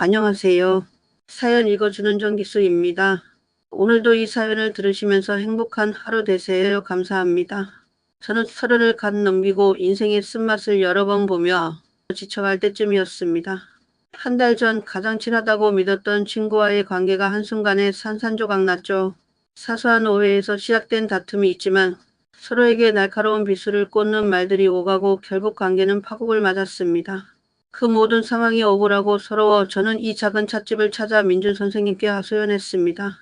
안녕하세요. 사연 읽어주는 정기수입니다. 오늘도 이 사연을 들으시면서 행복한 하루 되세요. 감사합니다. 저는 서른을 갓 넘기고 인생의 쓴맛을 여러 번 보며 지쳐갈 때쯤이었습니다. 한 달 전 가장 친하다고 믿었던 친구와의 관계가 한순간에 산산조각 났죠. 사소한 오해에서 시작된 다툼이 있지만 서로에게 날카로운 비수를 꽂는 말들이 오가고 결국 관계는 파국을 맞았습니다. 그 모든 상황이 억울하고 서러워 저는 이 작은 찻집을 찾아 민준 선생님께 하소연했습니다.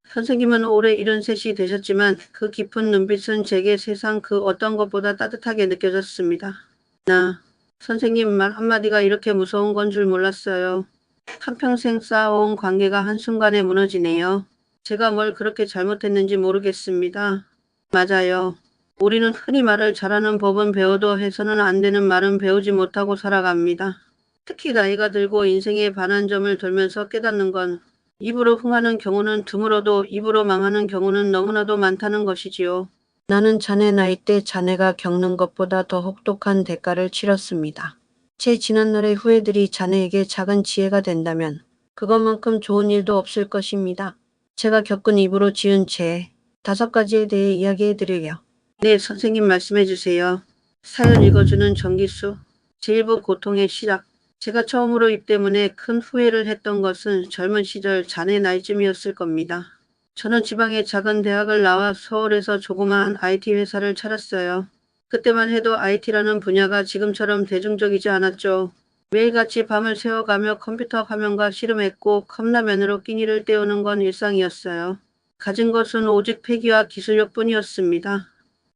선생님은 올해 73이 되셨지만 그 깊은 눈빛은 제게 세상 그 어떤 것보다 따뜻하게 느껴졌습니다. 선생님 말 한마디가 이렇게 무서운 건 줄 몰랐어요. 한평생 쌓아온 관계가 한순간에 무너지네요. 제가 뭘 그렇게 잘못했는지 모르겠습니다. 맞아요. 우리는 흔히 말을 잘하는 법은 배워도 해서는 안 되는 말은 배우지 못하고 살아갑니다. 특히 나이가 들고 인생의 반환점을 돌면서 깨닫는 건 입으로 흥하는 경우는 드물어도 입으로 망하는 경우는 너무나도 많다는 것이지요. 나는 자네 나이 때 자네가 겪는 것보다 더 혹독한 대가를 치렀습니다. 제 지난날의 후회들이 자네에게 작은 지혜가 된다면 그것만큼 좋은 일도 없을 것입니다. 제가 겪은 입으로 지은 죄 5가지에 대해 이야기해 드려요. 네, 선생님 말씀해 주세요. 사연 읽어주는 정기수. 제1부 고통의 시작. 제가 처음으로 입 때문에 큰 후회를 했던 것은 젊은 시절 자네 나이쯤이었을 겁니다. 저는 지방의 작은 대학을 나와 서울에서 조그마한 IT 회사를 차렸어요. 그때만 해도 IT라는 분야가 지금처럼 대중적이지 않았죠. 매일같이 밤을 새워가며 컴퓨터 화면과 씨름했고 컵라면으로 끼니를 때우는 건 일상이었어요. 가진 것은 오직 패기와 기술력뿐이었습니다.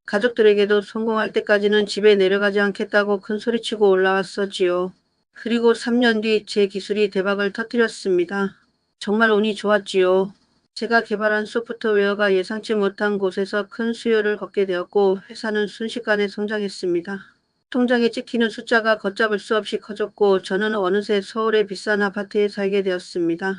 가족들에게도 성공할 때까지는 집에 내려가지 않겠다고 큰 소리치고 올라왔었지요. 그리고 3년 뒤 제 기술이 대박을 터뜨렸습니다. 정말 운이 좋았지요. 제가 개발한 소프트웨어가 예상치 못한 곳에서 큰 수요를 얻게 되었고 회사는 순식간에 성장했습니다. 통장에 찍히는 숫자가 걷잡을 수 없이 커졌고 저는 어느새 서울의 비싼 아파트에 살게 되었습니다.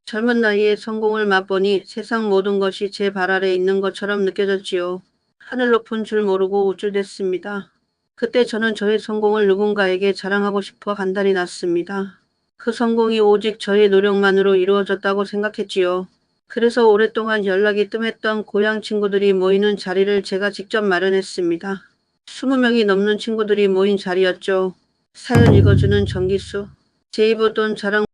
젊은 나이에 성공을 맛보니 세상 모든 것이 제 발 아래 있는 것처럼 느껴졌지요. 하늘 높은 줄 모르고 우쭐댔습니다. 그때 저는 저의 성공을 누군가에게 자랑하고 싶어 간달이 났습니다. 그 성공이 오직 저의 노력만으로 이루어졌다고 생각했지요. 그래서 오랫동안 연락이 뜸했던 고향 친구들이 모이는 자리를 제가 직접 마련했습니다. 20명이 넘는 친구들이 모인 자리였죠. 사연 읽어주는 정기수. 제 입으로 돈 자랑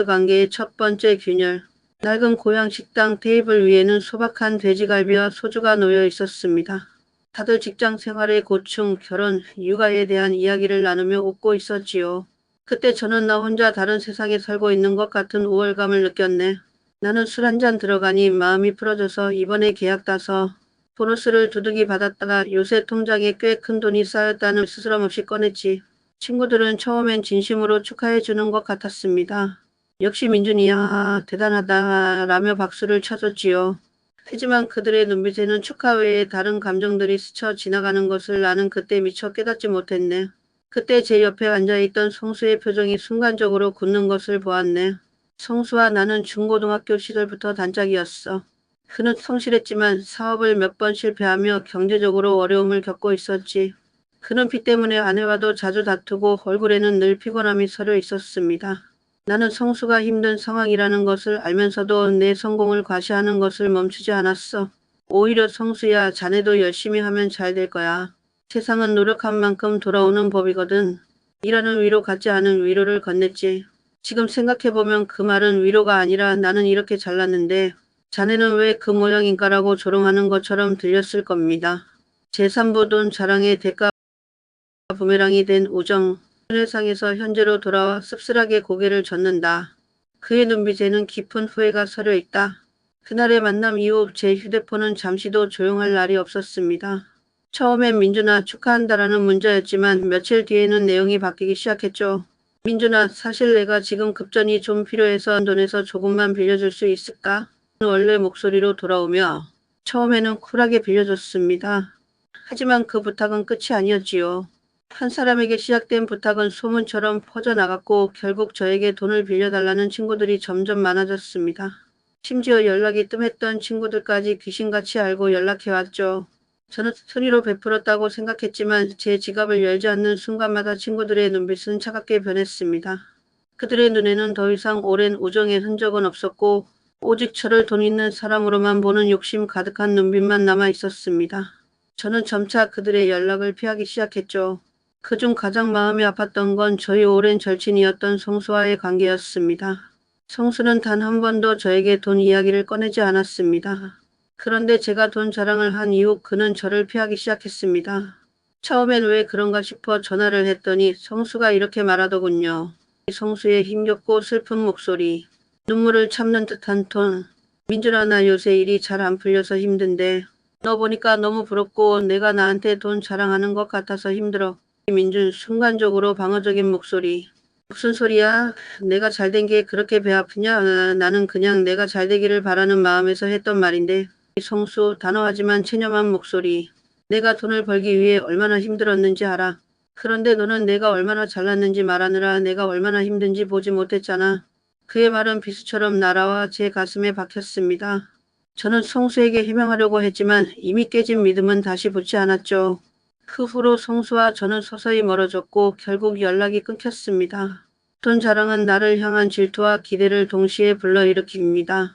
관계의 첫 번째 균열. 낡은 고향 식당 테이블 위에는 소박한 돼지갈비와 소주가 놓여 있었습니다. 다들 직장 생활의 고충, 결혼, 육아에 대한 이야기를 나누며 웃고 있었지요. 그때 저는 나 혼자 다른 세상에 살고 있는 것 같은 우월감을 느꼈네. 나는 술 한 잔 들어가니 마음이 풀어져서 이번에 계약 따서 보너스를 두둑이 받았다가 요새 통장에 꽤 큰 돈이 쌓였다는 스스럼 없이 꺼냈지. 친구들은 처음엔 진심으로 축하해 주는 것 같았습니다. 역시 민준이야, 대단하다 라며 박수를 쳐줬지요. 하지만 그들의 눈빛에는 축하 외에 다른 감정들이 스쳐 지나가는 것을 나는 그때 미처 깨닫지 못했네. 그때 제 옆에 앉아있던 성수의 표정이 순간적으로 굳는 것을 보았네. 성수와 나는 중고등학교 시절부터 단짝이었어. 그는 성실했지만 사업을 몇 번 실패하며 경제적으로 어려움을 겪고 있었지. 그는 빚 때문에 아내와도 자주 다투고 얼굴에는 늘 피곤함이 서려 있었습니다. 나는 성수가 힘든 상황이라는 것을 알면서도 내 성공을 과시하는 것을 멈추지 않았어. 오히려 성수야, 자네도 열심히 하면 잘 될 거야. 세상은 노력한 만큼 돌아오는 법이거든. 이라는 위로 같지 않은 위로를 건넸지. 지금 생각해보면 그 말은 위로가 아니라 나는 이렇게 잘났는데 자네는 왜 그 모양인가라고 조롱하는 것처럼 들렸을 겁니다. 제3부 돈 자랑의 대가 부메랑이 된 우정. 세상에서 현재로 돌아와 씁쓸하게 고개를 젓는다. 그의 눈빛에는 깊은 후회가 서려 있다. 그날의 만남 이후 제 휴대폰은 잠시도 조용할 날이 없었습니다. 처음엔 민준아 축하한다라는 문자였지만 며칠 뒤에는 내용이 바뀌기 시작했죠. 민준아, 사실 내가 지금 급전이 좀 필요해서 돈에서 조금만 빌려줄 수 있을까? 원래 목소리로 돌아오며 처음에는 쿨하게 빌려줬습니다. 하지만 그 부탁은 끝이 아니었지요. 한 사람에게 시작된 부탁은 소문처럼 퍼져나갔고 결국 저에게 돈을 빌려달라는 친구들이 점점 많아졌습니다. 심지어 연락이 뜸했던 친구들까지 귀신같이 알고 연락해왔죠. 저는 순위로 베풀었다고 생각했지만 제 지갑을 열지 않는 순간마다 친구들의 눈빛은 차갑게 변했습니다. 그들의 눈에는 더 이상 오랜 우정의 흔적은 없었고 오직 저를 돈 있는 사람으로만 보는 욕심 가득한 눈빛만 남아 있었습니다. 저는 점차 그들의 연락을 피하기 시작했죠. 그중 가장 마음이 아팠던 건 저희 오랜 절친이었던 성수와의 관계였습니다. 성수는 단 한 번도 저에게 돈 이야기를 꺼내지 않았습니다. 그런데 제가 돈 자랑을 한 이후 그는 저를 피하기 시작했습니다. 처음엔 왜 그런가 싶어 전화를 했더니 성수가 이렇게 말하더군요. 성수의 힘겹고 슬픈 목소리, 눈물을 참는 듯한 톤. 민준아, 나 요새 일이 잘 안 풀려서 힘든데 너 보니까 너무 부럽고 내가 나한테 돈 자랑하는 것 같아서 힘들어. 민준 순간적으로 방어적인 목소리. 무슨 소리야? 내가 잘된 게 그렇게 배 아프냐? 나는 그냥 내가 잘되기를 바라는 마음에서 했던 말인데. 성수 단호하지만 체념한 목소리. 내가 돈을 벌기 위해 얼마나 힘들었는지 알아. 그런데 너는 내가 얼마나 잘났는지 말하느라 내가 얼마나 힘든지 보지 못했잖아. 그의 말은 비수처럼 날아와 제 가슴에 박혔습니다. 저는 성수에게 해명하려고 했지만 이미 깨진 믿음은 다시 붙지 않았죠. 그 후로 성수와 저는 서서히 멀어졌고 결국 연락이 끊겼습니다. 돈 자랑은 나를 향한 질투와 기대를 동시에 불러일으킵니다.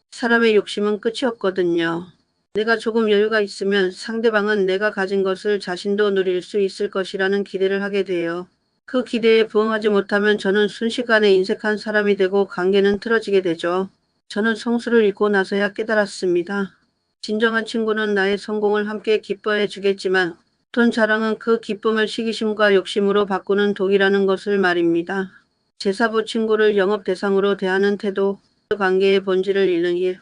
사람의 욕심은 끝이 없거든요. 내가 조금 여유가 있으면 상대방은 내가 가진 것을 자신도 누릴 수 있을 것이라는 기대를 하게 돼요. 그 기대에 부응하지 못하면 저는 순식간에 인색한 사람이 되고 관계는 틀어지게 되죠. 저는 성수를 잃고 나서야 깨달았습니다. 진정한 친구는 나의 성공을 함께 기뻐해 주겠지만 돈 자랑은 그 기쁨을 시기심과 욕심으로 바꾸는 독이라는 것을 말입니다. 제사부 친구를 영업 대상으로 대하는 태도, 그 관계의 본질을 잃는 일.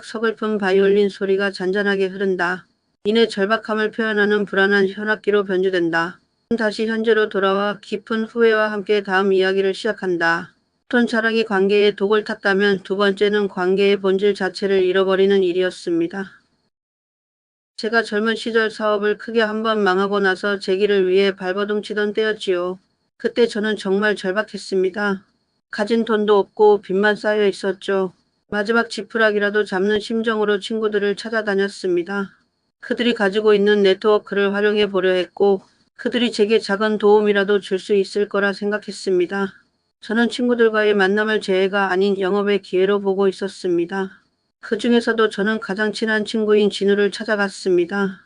서글픈 바이올린 소리가 잔잔하게 흐른다. 이내 절박함을 표현하는 불안한 현악기로 변주된다. 다시 현재로 돌아와 깊은 후회와 함께 다음 이야기를 시작한다. 돈 자랑이 관계에 독을 탔다면 두 번째는 관계의 본질 자체를 잃어버리는 일이었습니다. 제가 젊은 시절 사업을 크게 한번 망하고 나서 제 길을 위해 발버둥 치던 때였지요. 그때 저는 정말 절박했습니다. 가진 돈도 없고 빚만 쌓여 있었죠. 마지막 지푸라기라도 잡는 심정으로 친구들을 찾아다녔습니다. 그들이 가지고 있는 네트워크를 활용해 보려 했고 그들이 제게 작은 도움이라도 줄 수 있을 거라 생각했습니다. 저는 친구들과의 만남을 재해가 아닌 영업의 기회로 보고 있었습니다. 그 중에서도 저는 가장 친한 친구인 진우를 찾아갔습니다.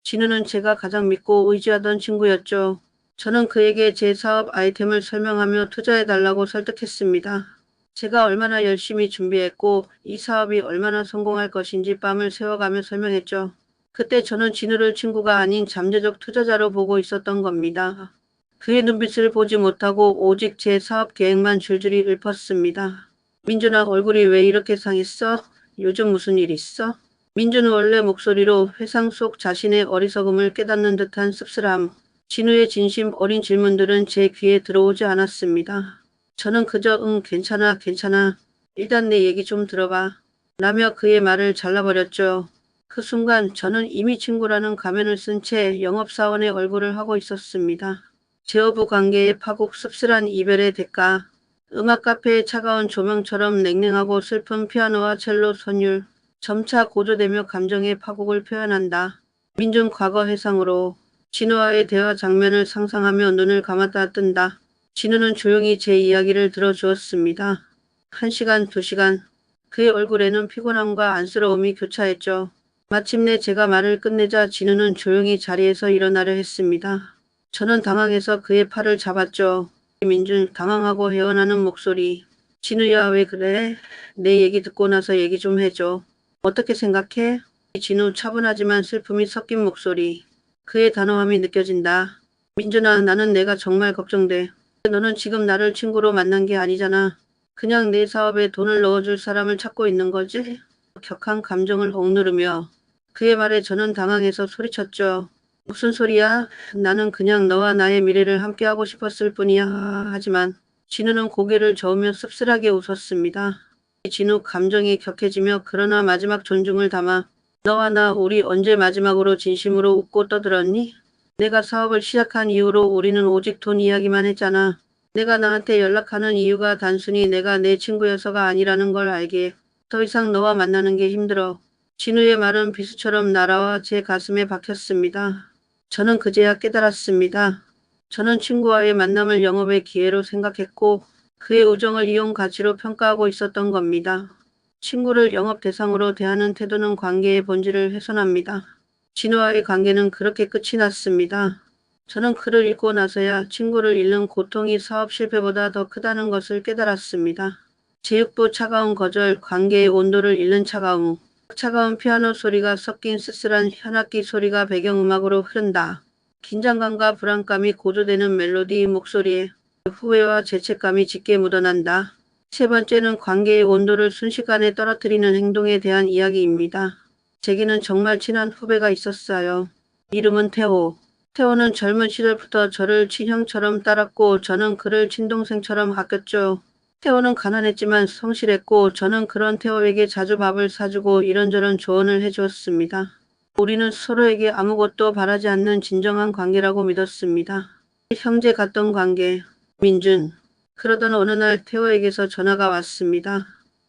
진우는 제가 가장 믿고 의지하던 친구였죠. 저는 그에게 제 사업 아이템을 설명하며 투자해달라고 설득했습니다. 제가 얼마나 열심히 준비했고 이 사업이 얼마나 성공할 것인지 밤을 새워가며 설명했죠. 그때 저는 진우를 친구가 아닌 잠재적 투자자로 보고 있었던 겁니다. 그의 눈빛을 보지 못하고 오직 제 사업 계획만 줄줄이 읊었습니다. 민준아, 얼굴이 왜 이렇게 상했어? 요즘 무슨 일 있어? 민준은 원래 목소리로 회상 속 자신의 어리석음을 깨닫는 듯한 씁쓸함. 진우의 진심 어린 질문들은 제 귀에 들어오지 않았습니다. 저는 그저 괜찮아 괜찮아. 일단 내 얘기 좀 들어봐. 라며 그의 말을 잘라버렸죠. 그 순간 저는 이미 친구라는 가면을 쓴 채 영업사원의 얼굴을 하고 있었습니다. 제어부 관계의 파국, 씁쓸한 이별의 대가. 음악 카페의 차가운 조명처럼 냉랭하고 슬픈 피아노와 첼로 선율. 점차 고조되며 감정의 파국을 표현한다. 민준 과거 회상으로 진우와의 대화 장면을 상상하며 눈을 감았다 뜬다. 진우는 조용히 제 이야기를 들어주었습니다. 1시간, 2시간. 그의 얼굴에는 피곤함과 안쓰러움이 교차했죠. 마침내 제가 말을 끝내자 진우는 조용히 자리에서 일어나려 했습니다. 저는 당황해서 그의 팔을 잡았죠. 민준, 당황하고 헤어나는 목소리. 진우야, 왜 그래? 내 얘기 듣고 나서 얘기 좀 해줘. 어떻게 생각해? 진우 차분하지만 슬픔이 섞인 목소리. 그의 단호함이 느껴진다. 민준아, 나는 내가 정말 걱정돼. 너는 지금 나를 친구로 만난 게 아니잖아. 그냥 내 사업에 돈을 넣어줄 사람을 찾고 있는 거지? 격한 감정을 억누르며 그의 말에 저는 당황해서 소리쳤죠. 무슨 소리야? 나는 그냥 너와 나의 미래를 함께하고 싶었을 뿐이야. 하지만 진우는 고개를 저으며 씁쓸하게 웃었습니다. 진우 감정이 격해지며 그러나 마지막 존중을 담아 너와 나 우리 언제 마지막으로 진심으로 웃고 떠들었니? 내가 사업을 시작한 이후로 우리는 오직 돈 이야기만 했잖아. 내가 나한테 연락하는 이유가 단순히 내가 내 친구여서가 아니라는 걸 알기에 더 이상 너와 만나는 게 힘들어. 진우의 말은 비수처럼 날아와 제 가슴에 박혔습니다. 저는 그제야 깨달았습니다. 저는 친구와의 만남을 영업의 기회로 생각했고 그의 우정을 이용 가치로 평가하고 있었던 겁니다. 친구를 영업 대상으로 대하는 태도는 관계의 본질을 훼손합니다. 진우와의 관계는 그렇게 끝이 났습니다. 저는 그를 읽고 나서야 친구를 잃는 고통이 사업 실패보다 더 크다는 것을 깨달았습니다. 제6부 차가운 거절, 관계의 온도를 잃는 차가움. 차가운 피아노 소리가 섞인 쓸쓸한 현악기 소리가 배경음악으로 흐른다. 긴장감과 불안감이 고조되는 멜로디 목소리에 후회와 죄책감이 짙게 묻어난다. 세 번째는 관계의 온도를 순식간에 떨어뜨리는 행동에 대한 이야기입니다. 제게는 정말 친한 후배가 있었어요. 이름은 태호. 태호는 젊은 시절부터 저를 친형처럼 따랐고 저는 그를 친동생처럼 아꼈죠. 태호는 가난했지만 성실했고 저는 그런 태호에게 자주 밥을 사주고 이런저런 조언을 해주었습니다. 우리는 서로에게 아무것도 바라지 않는 진정한 관계라고 믿었습니다. 형제 같던 관계. 민준. 그러던 어느 날 태호에게서 전화가 왔습니다.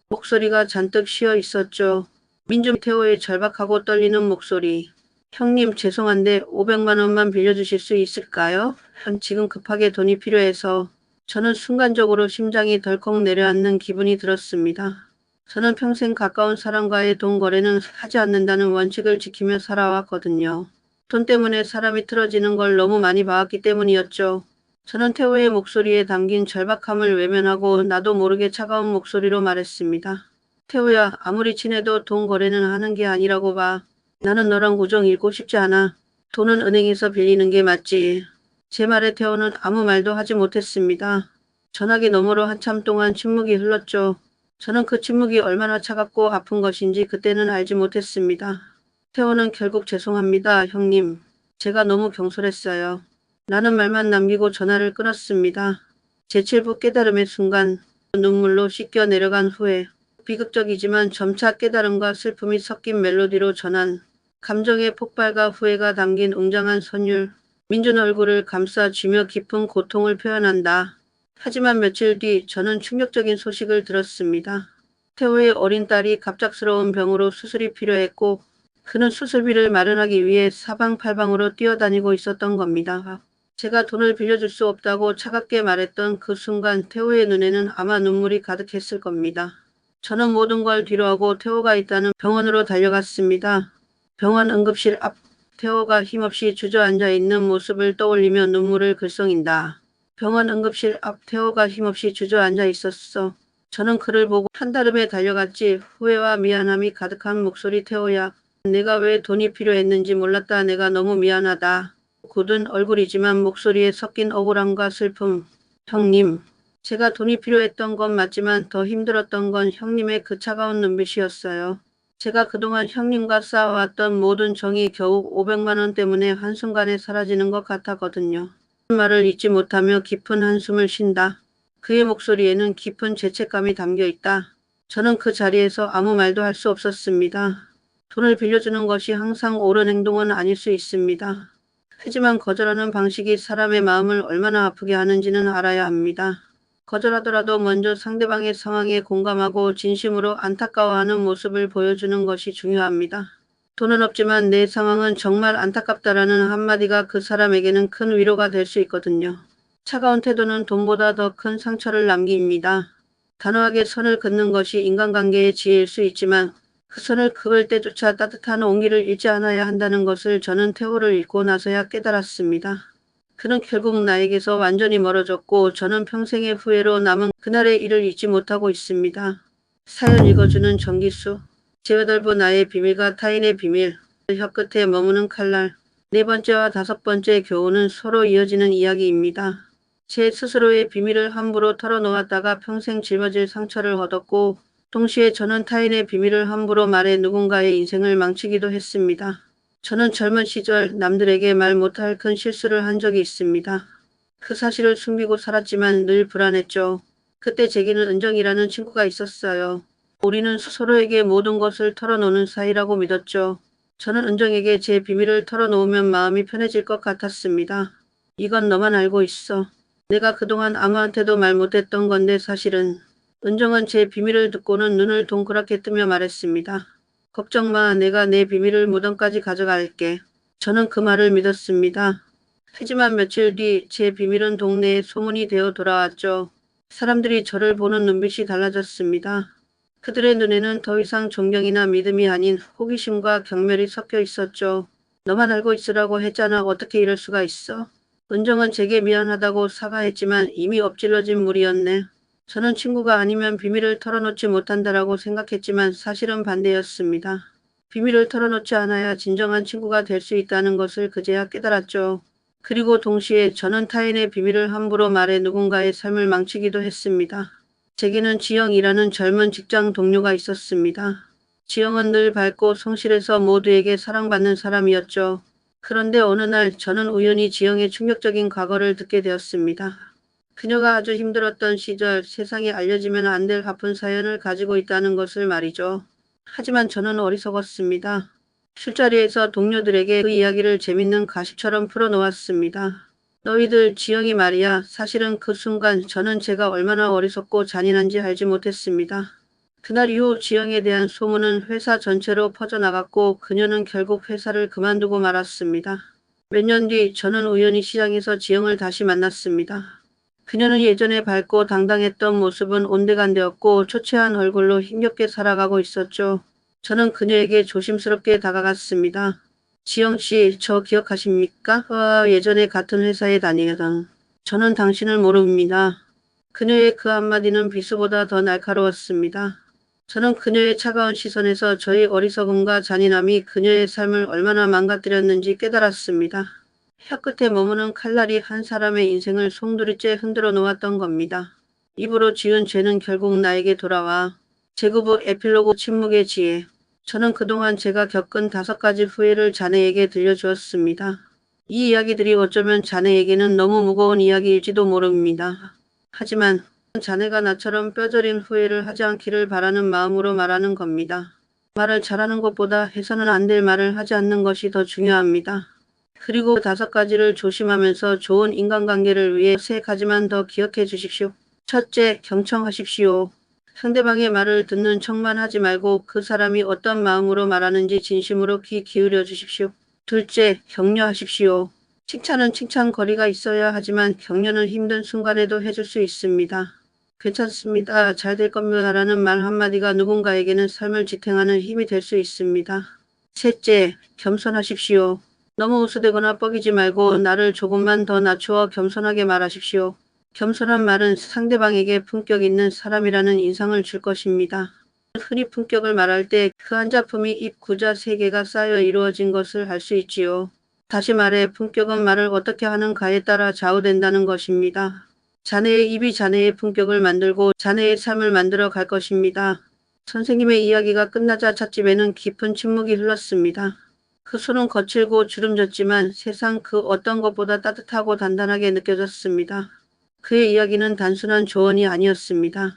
목소리가 잔뜩 쉬어 있었죠. 민준. 태호의 절박하고 떨리는 목소리. 형님 죄송한데 500만 원만 빌려주실 수 있을까요? 지금 급하게 돈이 필요해서. 저는 순간적으로 심장이 덜컥 내려앉는 기분이 들었습니다. 저는 평생 가까운 사람과의 돈 거래는 하지 않는다는 원칙을 지키며 살아왔거든요. 돈 때문에 사람이 틀어지는 걸 너무 많이 봐왔기 때문이었죠. 저는 태호의 목소리에 담긴 절박함을 외면하고 나도 모르게 차가운 목소리로 말했습니다. 태호야, 아무리 친해도 돈 거래는 하는 게 아니라고 봐. 나는 너랑 우정 잃고 싶지 않아. 돈은 은행에서 빌리는 게 맞지. 제 말에 태호는 아무 말도 하지 못했습니다. 전화기 너머로 한참 동안 침묵이 흘렀죠. 저는 그 침묵이 얼마나 차갑고 아픈 것인지 그때는 알지 못했습니다. 태호는 결국 죄송합니다, 형님. 제가 너무 경솔했어요. 라는 말만 남기고 전화를 끊었습니다. 제7부 깨달음의 순간, 눈물로 씻겨 내려간 후에 비극적이지만 점차 깨달음과 슬픔이 섞인 멜로디로 전한 감정의 폭발과 후회가 담긴 웅장한 선율. 민준 얼굴을 감싸쥐며 깊은 고통을 표현한다. 하지만 며칠 뒤 저는 충격적인 소식을 들었습니다. 태호의 어린 딸이 갑작스러운 병으로 수술이 필요했고 그는 수술비를 마련하기 위해 사방팔방으로 뛰어다니고 있었던 겁니다. 제가 돈을 빌려줄 수 없다고 차갑게 말했던 그 순간 태호의 눈에는 아마 눈물이 가득했을 겁니다. 저는 모든 걸 뒤로하고 태호가 있다는 병원으로 달려갔습니다. 병원 응급실 앞. 태호가 힘없이 주저앉아 있는 모습을 떠올리며 눈물을 글썽인다. 병원 응급실 앞. 태호가 힘없이 주저앉아 있었어. 저는 그를 보고 한달음에 달려갔지. 후회와 미안함이 가득한 목소리. 태호야. 내가 왜 돈이 필요했는지 몰랐다. 내가 너무 미안하다. 굳은 얼굴이지만 목소리에 섞인 억울함과 슬픔. 형님. 제가 돈이 필요했던 건 맞지만 더 힘들었던 건 형님의 그 차가운 눈빛이었어요. 제가 그동안 형님과 쌓아왔던 모든 정이 겨우 500만 원 때문에 한순간에 사라지는 것 같았거든요. 그 말을 잊지 못하며 깊은 한숨을 쉰다. 그의 목소리에는 깊은 죄책감이 담겨 있다. 저는 그 자리에서 아무 말도 할 수 없었습니다. 돈을 빌려주는 것이 항상 옳은 행동은 아닐 수 있습니다. 하지만 거절하는 방식이 사람의 마음을 얼마나 아프게 하는지는 알아야 합니다. 거절하더라도 먼저 상대방의 상황에 공감하고 진심으로 안타까워하는 모습을 보여주는 것이 중요합니다. 돈은 없지만 내 상황은 정말 안타깝다라는 한마디가 그 사람에게는 큰 위로가 될 수 있거든요. 차가운 태도는 돈보다 더 큰 상처를 남깁니다. 단호하게 선을 긋는 것이 인간관계의 지혜일 수 있지만 그 선을 그을 때조차 따뜻한 온기를 잃지 않아야 한다는 것을 저는 태호를 잃고 나서야 깨달았습니다. 그는 결국 나에게서 완전히 멀어졌고 저는 평생의 후회로 남은 그날의 일을 잊지 못하고 있습니다. 사연 읽어주는 정기수. 제8부 나의 비밀과 타인의 비밀. 혀끝에 머무는 칼날. 네 번째와 다섯 번째 교훈은 서로 이어지는 이야기입니다. 제 스스로의 비밀을 함부로 털어놓았다가 평생 짊어질 상처를 얻었고 동시에 저는 타인의 비밀을 함부로 말해 누군가의 인생을 망치기도 했습니다. 저는 젊은 시절 남들에게 말 못할 큰 실수를 한 적이 있습니다. 그 사실을 숨기고 살았지만 늘 불안했죠. 그때 제게는 은정이라는 친구가 있었어요. 우리는 서로에게 모든 것을 털어놓는 사이라고 믿었죠. 저는 은정에게 제 비밀을 털어놓으면 마음이 편해질 것 같았습니다. 이건 너만 알고 있어. 내가 그동안 아무한테도 말 못했던 건데 사실은. 은정은 제 비밀을 듣고는 눈을 동그랗게 뜨며 말했습니다. 걱정 마. 내가 내 비밀을 무덤까지 가져갈게. 저는 그 말을 믿었습니다. 하지만 며칠 뒤 제 비밀은 동네에 소문이 되어 돌아왔죠. 사람들이 저를 보는 눈빛이 달라졌습니다. 그들의 눈에는 더 이상 존경이나 믿음이 아닌 호기심과 경멸이 섞여 있었죠. 너만 알고 있으라고 했잖아. 어떻게 이럴 수가 있어? 은정은 제게 미안하다고 사과했지만 이미 엎질러진 물이었네. 저는 친구가 아니면 비밀을 털어놓지 못한다라고 생각했지만 사실은 반대였습니다. 비밀을 털어놓지 않아야 진정한 친구가 될 수 있다는 것을 그제야 깨달았죠. 그리고 동시에 저는 타인의 비밀을 함부로 말해 누군가의 삶을 망치기도 했습니다. 제게는 지영이라는 젊은 직장 동료가 있었습니다. 지영은 늘 밝고 성실해서 모두에게 사랑받는 사람이었죠. 그런데 어느 날 저는 우연히 지영의 충격적인 과거를 듣게 되었습니다. 그녀가 아주 힘들었던 시절 세상에 알려지면 안 될 아픈 사연을 가지고 있다는 것을 말이죠. 하지만 저는 어리석었습니다. 술자리에서 동료들에게 그 이야기를 재밌는 가십처럼 풀어놓았습니다. 너희들 지영이 말이야. 사실은 그 순간 저는 제가 얼마나 어리석고 잔인한지 알지 못했습니다. 그날 이후 지영에 대한 소문은 회사 전체로 퍼져나갔고 그녀는 결국 회사를 그만두고 말았습니다. 몇 년 뒤 저는 우연히 시장에서 지영을 다시 만났습니다. 그녀는 예전에 밝고 당당했던 모습은 온데간데없고 초췌한 얼굴로 힘겹게 살아가고 있었죠. 저는 그녀에게 조심스럽게 다가갔습니다. 지영 씨, 저 기억하십니까? 예전에 같은 회사에 다니던. 저는 당신을 모릅니다. 그녀의 그 한마디는 비수보다 더 날카로웠습니다. 저는 그녀의 차가운 시선에서 저의 어리석음과 잔인함이 그녀의 삶을 얼마나 망가뜨렸는지 깨달았습니다. 혀끝에 머무는 칼날이 한 사람의 인생을 송두리째 흔들어 놓았던 겁니다. 입으로 지은 죄는 결국 나에게 돌아와. 제구부 에필로그 침묵의 지혜. 저는 그동안 제가 겪은 5가지 후회를 자네에게 들려주었습니다. 이 이야기들이 어쩌면 자네에게는 너무 무거운 이야기일지도 모릅니다. 하지만 자네가 나처럼 뼈저린 후회를 하지 않기를 바라는 마음으로 말하는 겁니다. 말을 잘하는 것보다 해서는 안 될 말을 하지 않는 것이 더 중요합니다. 그리고 5가지를 조심하면서 좋은 인간관계를 위해 3가지만 더 기억해 주십시오. 첫째, 경청하십시오. 상대방의 말을 듣는 척만 하지 말고 그 사람이 어떤 마음으로 말하는지 진심으로 귀 기울여 주십시오. 둘째, 격려하십시오. 칭찬은 칭찬거리가 있어야 하지만 격려는 힘든 순간에도 해줄 수 있습니다. 괜찮습니다. 잘 될 겁니다라는 말 한마디가 누군가에게는 삶을 지탱하는 힘이 될 수 있습니다. 셋째, 겸손하십시오. 너무 우스대거나 뻐기지 말고 나를 조금만 더 낮추어 겸손하게 말하십시오. 겸손한 말은 상대방에게 품격 있는 사람이라는 인상을 줄 것입니다. 흔히 품격을 말할 때 그 한 작품이 입 구자 3개가 쌓여 이루어진 것을 알 수 있지요. 다시 말해 품격은 말을 어떻게 하는가에 따라 좌우된다는 것입니다. 자네의 입이 자네의 품격을 만들고 자네의 삶을 만들어 갈 것입니다. 선생님의 이야기가 끝나자 찻집에는 깊은 침묵이 흘렀습니다. 그 손은 거칠고 주름졌지만 세상 그 어떤 것보다 따뜻하고 단단하게 느껴졌습니다. 그의 이야기는 단순한 조언이 아니었습니다.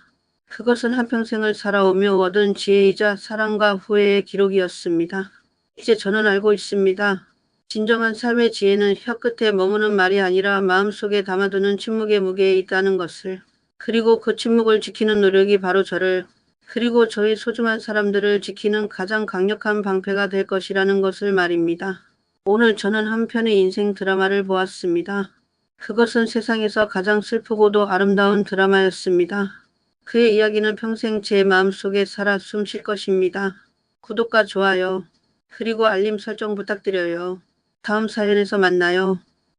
그것은 한평생을 살아오며 얻은 지혜이자 사랑과 후회의 기록이었습니다. 이제 저는 알고 있습니다. 진정한 삶의 지혜는 혀끝에 머무는 말이 아니라 마음속에 담아두는 침묵의 무게에 있다는 것을. 그리고 그 침묵을 지키는 노력이 바로 저를, 그리고 저희 소중한 사람들을 지키는 가장 강력한 방패가 될 것이라는 것을 말입니다. 오늘 저는 한 편의 인생 드라마를 보았습니다. 그것은 세상에서 가장 슬프고도 아름다운 드라마였습니다. 그의 이야기는 평생 제 마음속에 살아 숨쉴 것입니다. 구독과 좋아요, 그리고 알림 설정 부탁드려요. 다음 사연에서 만나요.